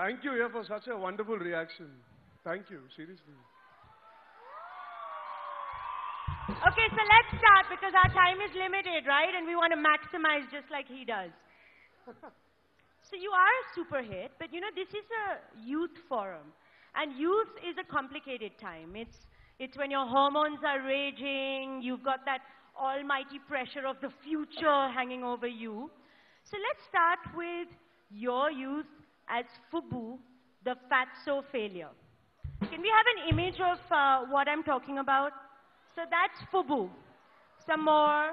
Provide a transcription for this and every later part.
Thank you here for such a wonderful reaction. Thank you, seriously. Okay, so let's start because our time is limited, right? And we want to maximize just like he does. So you are a super hit, but you know, this is a youth forum. And youth is a complicated time. It's when your hormones are raging, you've got that almighty pressure of the future hanging over you. So let's start with your youth as Fubu, the fatso failure. Can we have an image of what I'm talking about? So that's Fubu. Some more.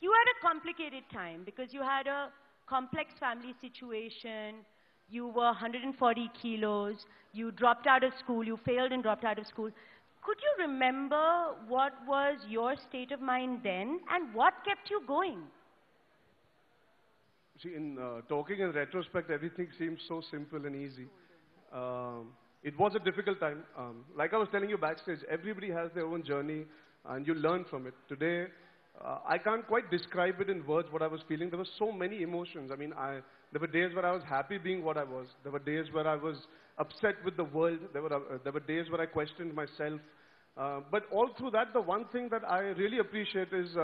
You had a complicated time because you had a complex family situation. You were 140 kilos. You dropped out of school. You failed and dropped out of school. Could you remember what was your state of mind then and what kept you going? See, in talking in retrospect, everything seems so simple and easy. It was a difficult time. Like I was telling you backstage, everybody has their own journey and you learn from it. Today, I can't quite describe it in words what I was feeling. There were so many emotions. I mean, there were days where I was happy being what I was. There were days where I was upset with the world. There were days where I questioned myself. But all through that, the one thing that I really appreciate is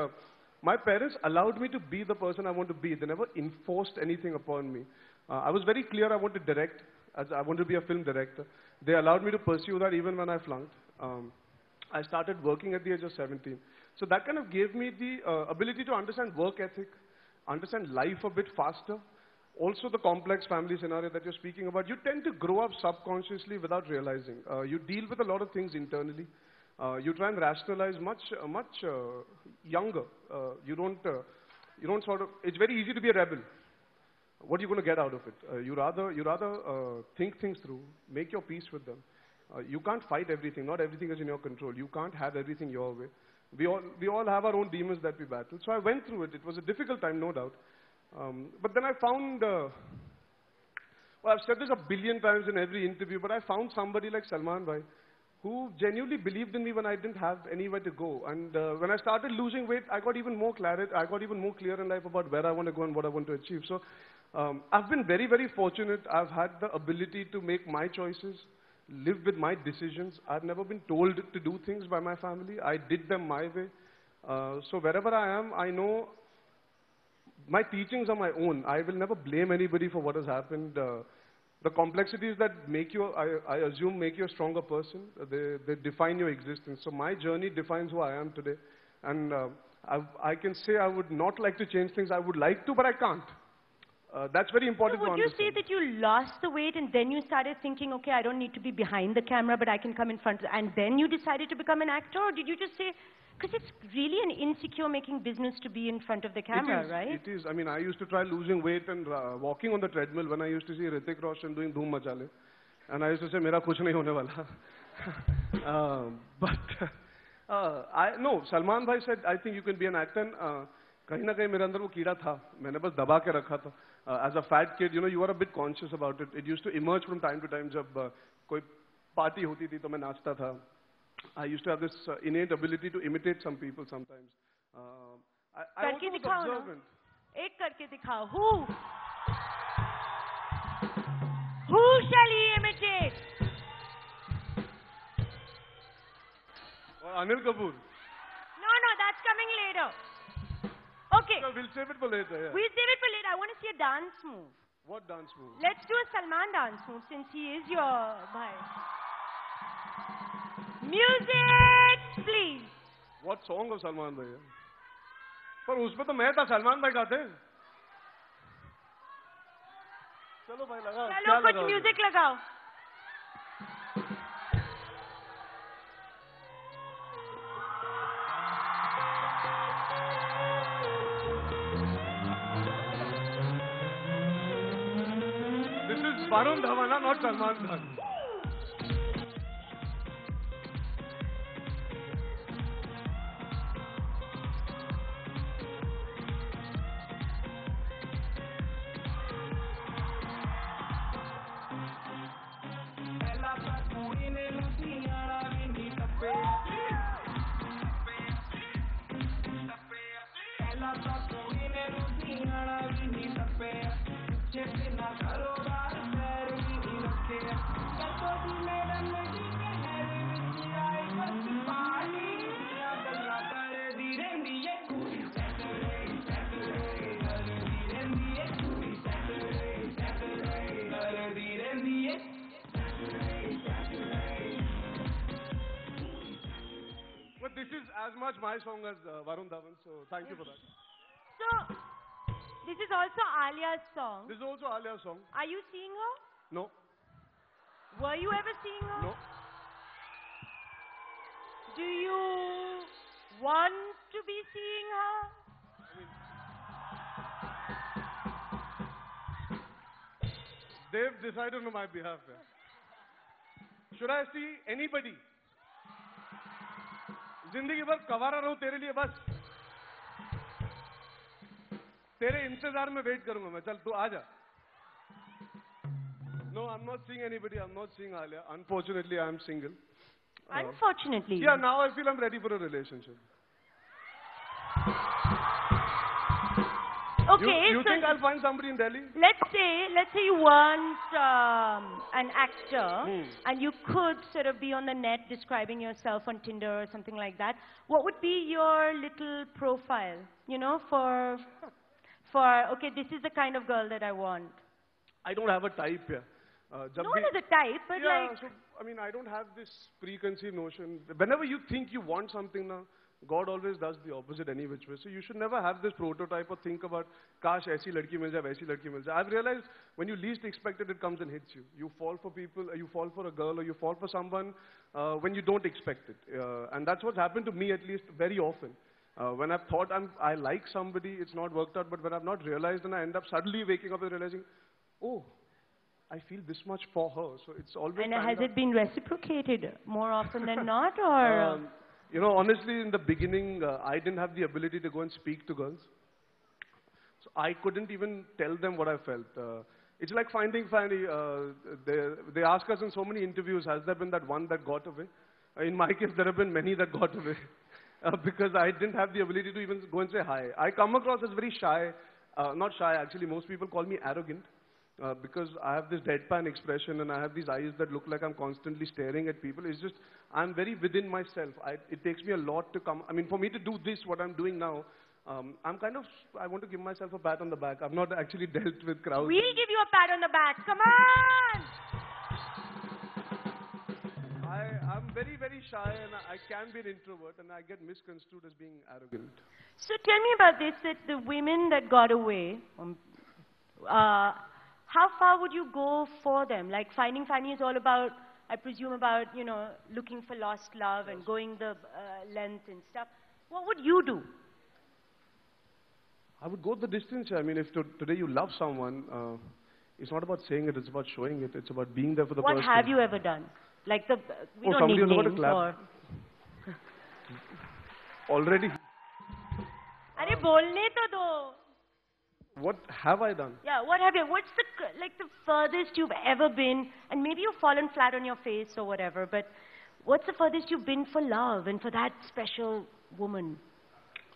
my parents allowed me to be the person I want to be. They never enforced anything upon me. I was very clear I want to direct, as I want to be a film director. They allowed me to pursue that even when I flunked. I started working at the age of 17. So that kind of gave me the ability to understand work ethic, understand life a bit faster. Also the complex family scenario that you're speaking about, you tend to grow up subconsciously without realizing. You deal with a lot of things internally. You try and rationalize much younger. You don't sort of, it's very easy to be a rebel. What are you going to get out of it? You rather think things through, make your peace with them. You can't fight everything. Not everything is in your control. You can't have everything your way. We all have our own demons that we battle. So I went through it. It was a difficult time, no doubt. But then I found, well, I've said this a billion times in every interview, but I found somebody like Salman Bhai, who genuinely believed in me when I didn't have anywhere to go. And when I started losing weight, I got even more clarity. I got even more clear in life about where I want to go and what I want to achieve. So I've been very, very fortunate. I've had the ability to make my choices, live with my decisions. I've never been told to do things by my family. I did them my way. So wherever I am, I know my teachings are my own. I will never blame anybody for what has happened. The complexities that make you, I assume, make you a stronger person. They define your existence. So my journey defines who I am today. And I can say I would not like to change things. I would like to, but I can't. That's very important to understand. Would you say that you lost the weight and then you started thinking, okay, I don't need to be behind the camera, but I can come in front, and then you decided to become an actor? Or did you just say, because it's really an insecure-making business to be in front of the camera, right? It is. I mean, I used to try losing weight and walking on the treadmill when I used to see Hrithik Roshan doing Dhoom Machale. And I used to say, Mera kuch nahi hone wala. No, Salman Bhai said, I think you can be an actor. And kahin na kahin mere andar wo keeda tha. Maine bas daba ke rakha tha. As a fat kid, you know, you are a bit conscious about it. It used to emerge from time to time. Jab koi party hoti thi, to main naachta tha. I used to have this innate ability to imitate some people sometimes. I also was observant. Ek karke dikhao. Who shall he imitate? Anil Kapoor. No, that's coming later. Okay. No, we'll save it for later. Yeah. We'll save it for later. I want to see a dance move. What dance move? Let's do a Salman dance move since he is your bhai. Music, please. What song of Salman Bhai? पर उसमें तो मैं था, सलमान भाई गाते। चलो भाई लगाओ। चलो कुछ म्यूजिक लगाओ। This is Varun Dhawan, not Salman Khan. But this is as much my song as Varun Dhawan, so thank you for that. So, this is also Alia's song. This is also Alia's song. Are you seeing her? No. Were you ever seeing her? No. Do you want to be seeing her? They've decided on my behalf. Yeah. Should I see anybody? जिंदगी भर कवारा रहूं तेरे लिए बस तेरे इंतजार में wait करूंगा मैं चल तू आ जा No, I'm not seeing anybody. I'm not seeing Alia. Unfortunately, I'm single. Unfortunately. Yeah, now I feel I'm ready for a relationship. Okay, you so think I'll find somebody in Delhi? let's say you weren't an actor and you could sort of be on the net describing yourself on Tinder or something like that. What would be your little profile, you know, for okay, this is the kind of girl that I want. I don't have a type here. No one has a type, but yeah, like... so, I mean, I don't have this preconceived notion. Whenever you think you want something now, God always does the opposite any which way. So you should never have this prototype or think about, kash aisi ladki mil jaye, waisi ladki mil jaye. I've realized when you least expect it, it comes and hits you. You fall for people, you fall for a girl, or you fall for someone when you don't expect it. And that's what's happened to me at least very often. When I've thought I like somebody, it's not worked out, but when I've not realized and I end up suddenly waking up and realizing, oh, I feel this much for her. So it's always... And has it been reciprocated more often than not, or...? You know, honestly, in the beginning, I didn't have the ability to go and speak to girls. So I couldn't even tell them what I felt. It's like finding Fanny. They ask us in so many interviews, has there been that one that got away? In my case, there have been many that got away. Because I didn't have the ability to even go and say hi. I come across as very shy. Not shy, actually. Most people call me arrogant. Because I have this deadpan expression and I have these eyes that look like I'm constantly staring at people. It's just, I'm very within myself. It takes me a lot to come. I mean, for me to do this, what I'm doing now, I'm kind of, I want to give myself a pat on the back. I've not actually dealt with crowds. We'll give you a pat on the back. Come on! I'm very, very shy and I can be an introvert and I get misconstrued as being arrogant. So tell me about this, that the women that got away, how far would you go for them? Like Finding Fanny is all about, I presume about, you know, looking for lost love and going the length and stuff. What would you do? I would go the distance. I mean, if today you love someone, it's not about saying it, it's about showing it. It's about being there for the person. What have you ever done? Like we don't somebody need was about to names clap. or... Already. Arey, bolne to do. What have I done? Yeah, what have you? What's the furthest you've ever been? And maybe you've fallen flat on your face or whatever, but what's the furthest you've been for love and for that special woman,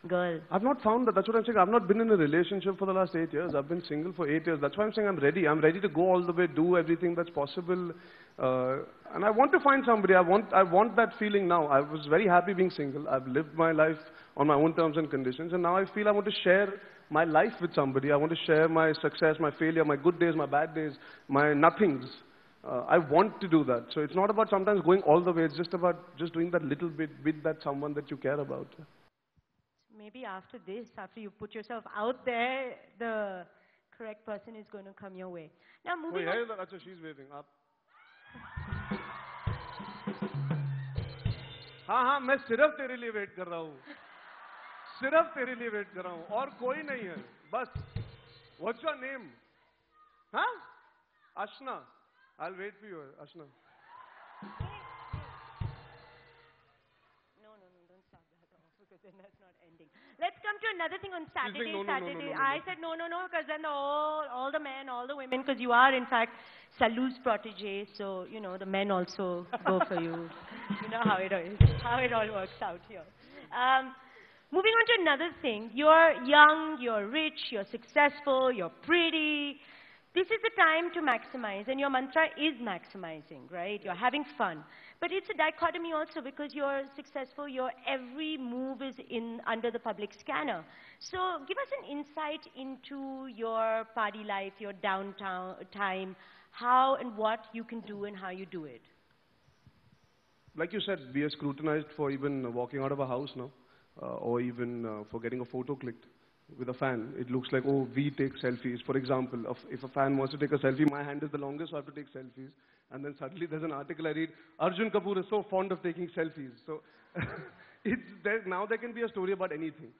girl? I've not found that. That's what I'm saying. I've not been in a relationship for the last 8 years. I've been single for 8 years. That's why I'm saying I'm ready. I'm ready to go all the way, do everything that's possible. And I want to find somebody. I want that feeling now. I was very happy being single. I've lived my life on my own terms and conditions. And now I feel I want to share my life with somebody. I want to share my success, my failure, my good days, my bad days, my nothings. I want to do that. So it's not about sometimes going all the way. It's just about just doing that little bit with that someone that you care about. Maybe after this, after you put yourself out there, the correct person is going to come your way. Now moving on. Achha, she's waving up. हाँ, मैं सिर्फ तेरे लिए wait कर रहा हूँ. सिर्फ तेरे लिए वेट कर रहा हूँ और कोई नहीं है बस. What's your name? Huh? Ashna. I'll wait for you, Ashna. No, don't start that off because then that's not ending. Let's come to another thing on Saturday. No. I said no because then all the men, all the women, because you are in fact Salu's protege, so you know the men also go for you. You know how it is, how it all works out here. moving on to another thing. You're young, you're rich, you're successful, you're pretty. This is the time to maximize, and your mantra is maximizing, right? You're having fun. But it's a dichotomy also because you're successful, your every move is under the public scanner. So give us an insight into your party life, your downtown time, how and what you can do and how you do it. Like you said, we are scrutinized for even walking out of a house now, or even for getting a photo clicked with a fan. It looks like, oh, we take selfies. For example, if a fan wants to take a selfie, my hand is the longest, so I have to take selfies. And then suddenly there's an article I read, Arjun Kapoor is so fond of taking selfies. So now there can be a story about anything.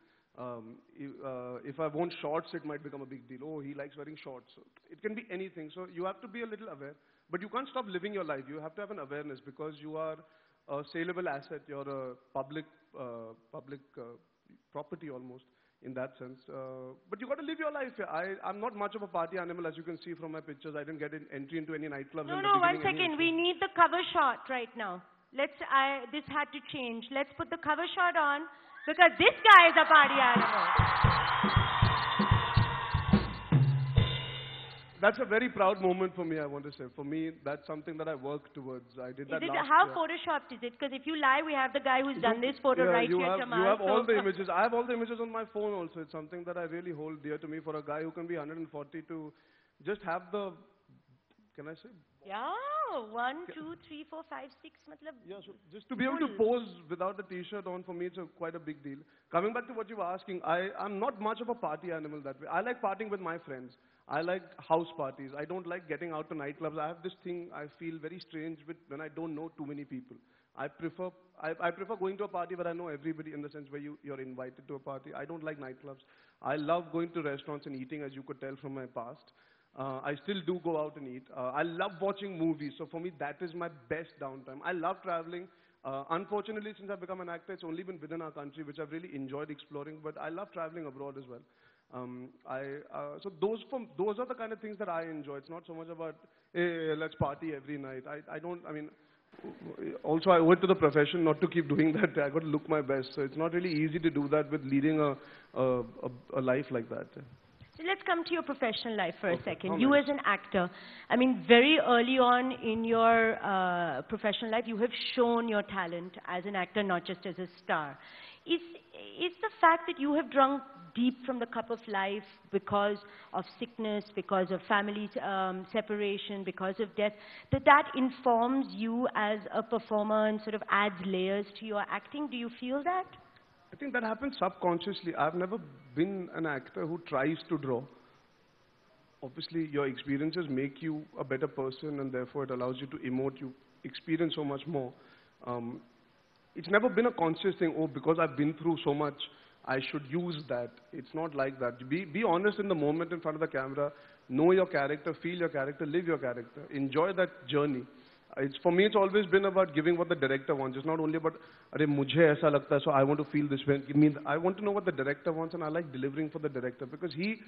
If I want shorts, it might become a big deal. Oh, he likes wearing shorts. So it can be anything. So you have to be a little aware. But you can't stop living your life. You have to have an awareness because you are a saleable asset. You're a public property almost in that sense. But you got to live your life. I'm not much of a party animal, as you can see from my pictures. I didn't get an entry into any nightclubs. No, 1 second. We need the cover shot right now. This had to change. Let's put the cover shot on because this guy is a party animal. That's a very proud moment for me, I want to say. For me, that's something that I work towards. I did that last year. How photoshopped is it? Because if you lie, we have the guy who's done this photo right here, Jamal. You have all the images. I have all the images on my phone also. It's something that I really hold dear to me for a guy who can be 140 to just have the, can I say? Yeah, 1, 2, 3, 4, 5, 6. Yeah, so just to be able to pose without a t-shirt on, for me, it's quite a big deal. Coming back to what you were asking, I'm not much of a party animal that way. I like partying with my friends. I like house parties. I don't like getting out to nightclubs. I have this thing I feel very strange with when I don't know too many people. I prefer going to a party where I know everybody in the sense where you're invited to a party. I don't like nightclubs. I love going to restaurants and eating, as you could tell from my past. I still do go out and eat. I love watching movies. So for me, that is my best downtime. I love traveling. Unfortunately, since I've become an actor, it's only been within our country, which I've really enjoyed exploring. But I love traveling abroad as well. So those are the kind of things that I enjoy. It's not so much about, hey, let's party every night. Also I owe it to the profession not to keep doing that. I got to look my best. So it's not really easy to do that with leading a life like that. So let's come to your professional life for a second. You as an actor, very early on in your professional life, you have shown your talent as an actor, not just as a star. Is the fact that you have drunk deep from the cup of life because of sickness, because of family separation, because of death, that informs you as a performer and sort of adds layers to your acting? Do you feel that? I think that happens subconsciously. I've never been an actor who tries to draw. Obviously, your experiences make you a better person and therefore it allows you to emote, you experience so much more. It's never been a conscious thing, oh, because I've been through so much, I should use that. It's not like that. Be honest in the moment in front of the camera. Know your character, feel your character, live your character. Enjoy that journey. For me, it's always been about giving what the director wants. It's not only about, "Arey, mujhe aisa lagta hai, so I want to feel this way." I want to know what the director wants, and I like delivering for the director because he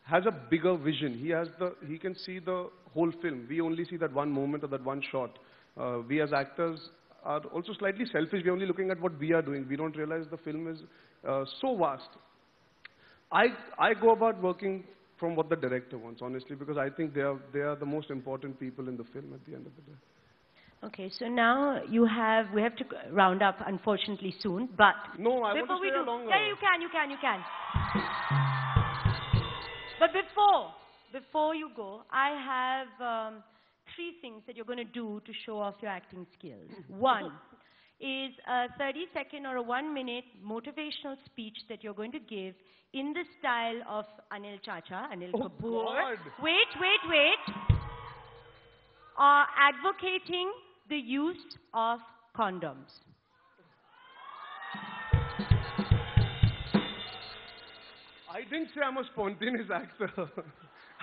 has a bigger vision. He can see the whole film. We only see that one moment or that one shot. We as actors are also slightly selfish. We're only looking at what we are doing. We don't realize the film is so vast. I go about working from what the director wants, honestly, because I think they are the most important people in the film at the end of the day. Okay, so now we have to round up, unfortunately, soon, but... No, I want to stay longer. Yeah, you can. But before you go, I have 3 things that you're going to do to show off your acting skills. One is a 30-second or a 1-minute motivational speech that you're going to give in the style of Anil Kapoor. God. Wait. Advocating the use of condoms. I didn't say I'm a spontaneous actor.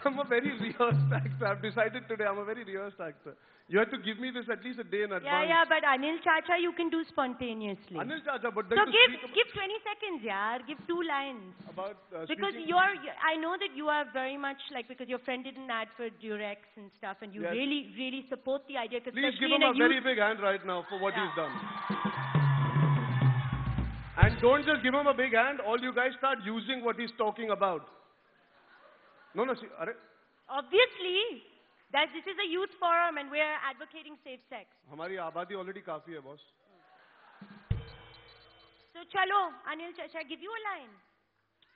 I'm a very rehearsed actor. I've decided today I'm a very rehearsed actor. You have to give me this at least a day in advance. Yeah, but Anil Chacha you can do spontaneously. Anil Chacha, but... So give 20 seconds, yaar. Give 2 lines. About because I know that you are very much like, because your friend did an ad for Durex and stuff, and you really, really support the idea. Please give him a very big hand right now for what he's done. And don't just give him a big hand. All you guys start using what he's talking about. No, see, Obviously, that this is a youth forum and we're advocating safe sex. हमारी आबादी already काफी है, boss. So, chalo, Anil, shall I give you a line?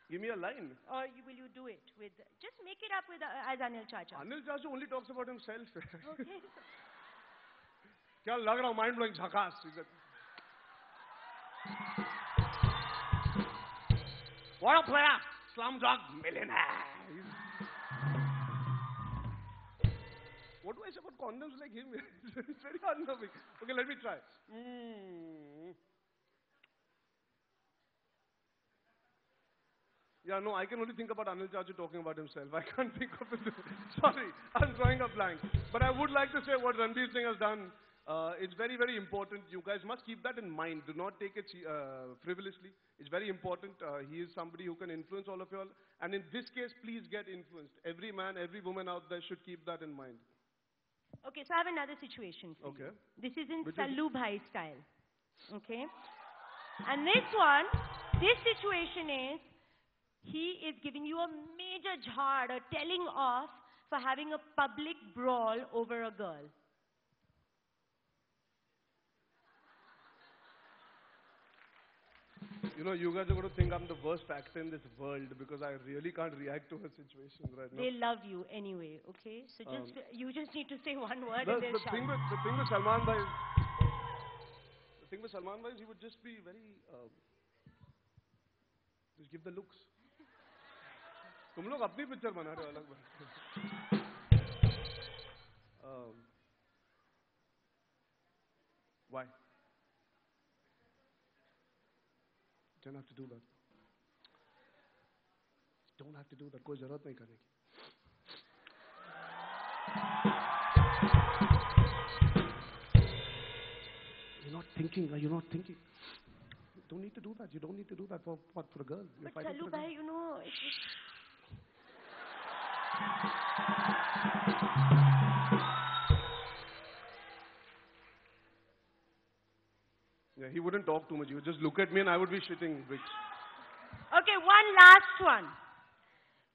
Give me a line. Or will you do it with, just make it up with, as Anil Chacha. Anil Chacha only talks about himself. Okay. क्या लग रहा हूँ mind blowing झकास. What a player! Slumdog millionaire. What do I say about condoms like him? It's very unnerving. Okay, let me try. Yeah, no, I can only think about Anil Chacha talking about himself. I can't think of it. Sorry, I'm drawing a blank. But I would like to say what Ranveer Singh has done. It's very, very important. You guys must keep that in mind. Do not take it frivolously. It's very important. He is somebody who can influence all of you all. And in this case, please get influenced. Every man, every woman out there should keep that in mind. Okay, so I have another situation for you. This is in Sallu Bhai style. Okay? And this situation is, he is giving you a major jhad, a telling off for having a public brawl over a girl. You know, you guys are going to think I'm the worst actor in this world because I really can't react to her situation right now. They love you anyway, okay? So you just need to say one word The and they'll shout. thing with Salman Bhai is he would just be very... just give the looks. तुम लोग अपनी picture बना रहे हो अलग बात. Why? Don't have to do that. Don't have to do that. कोई जरूरत नहीं करने की. You're not thinking. You're not thinking. You don't need to do that. You don't need to do that for a girl. But Sallu Bhai, you know, it's just... Yeah, he wouldn't talk too much. He would just look at me and I would be shitting bricks. Okay, one last one.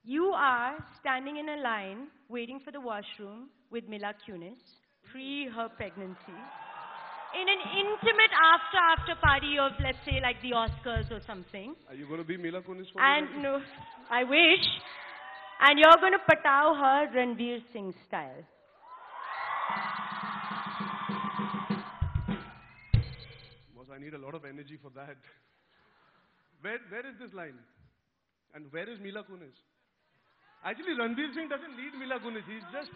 You are standing in a line waiting for the washroom with Mila Kunis, pre her pregnancy, in an intimate after party of, let's say, like the Oscars or something. Are you going to be Mila Kunis for me? And no, I wish. And you're going to patao her Ranveer Singh style. Boss, I need a lot of energy for that. Where is this line? And where is Mila Kunis? Actually, Ranveer Singh doesn't need Mila Kunis. He's just...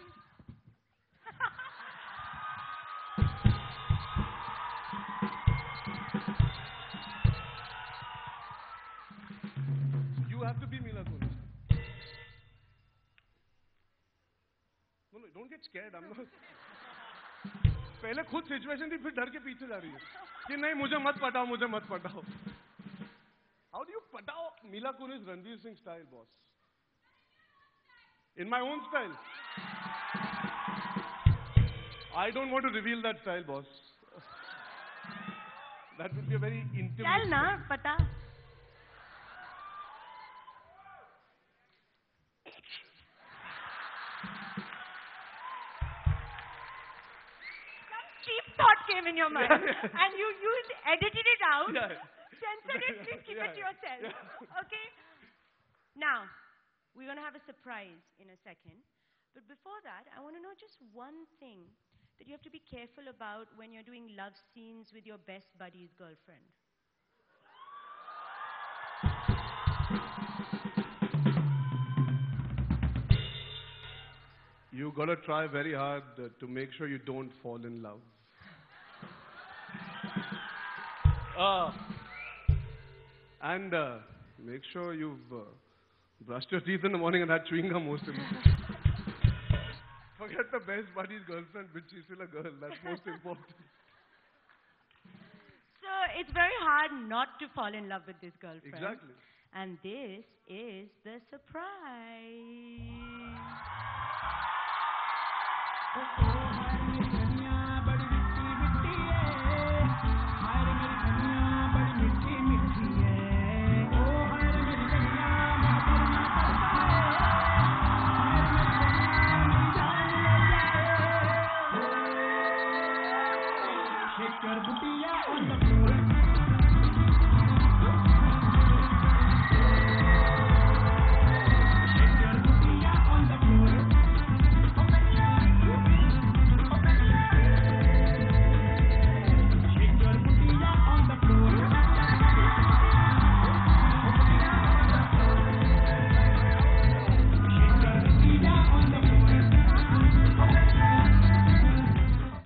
You have to be Mila Kunis. No, don't get scared. I'm not... पहले खुद situation थी फिर डर के पीछे जा रही है कि नहीं मुझे मत पटाओ. How do you patao Mila Kunis Ranveer Singh style, boss? In my own style. I don't want to reveal that style, boss. That would be a very intimate. Chal na, pata. Thought came in your mind and you edited it out, censored it, please keep it to yourself. Okay? Now, we're going to have a surprise in a second. But before that, I want to know just one thing that you have to be careful about when you're doing love scenes with your best buddy's girlfriend. You got to try very hard to make sure you don't fall in love. And make sure you've brushed your teeth in the morning and had chewing gum most important. Forget the best buddy's girlfriend, but she's still a girl. That's most important. So it's very hard not to fall in love with this girlfriend. Exactly. And this is the surprise. Shake your booty on the floor.